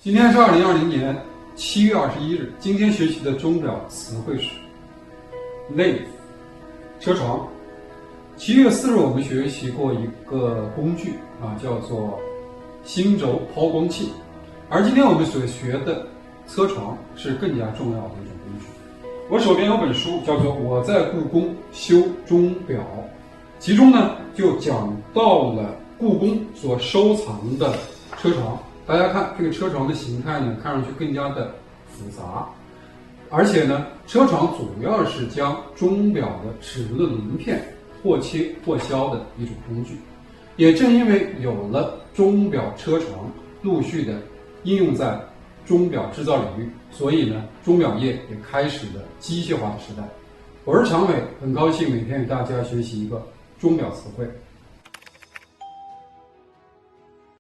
今天是2020年7月21日，今天学习的钟表词汇是 lathe 车床。7月4日我们学习过一个工具叫做星轴抛光器，而今天我们所学的车床是更加重要的一种工具。我手边有本书叫做《我在故宫修钟表》，其中呢就讲到了故宫所收藏的车床。大家看这个车床的形态呢，看上去更加的复杂，而且呢，车床主要是将钟表的齿轮鳞片或切或削的一种工具。也正因为有了钟表车床陆续的应用在钟表制造领域，所以呢，钟表业也开始了机械化的时代。我是常伟，很高兴每天与大家学习一个钟表词汇。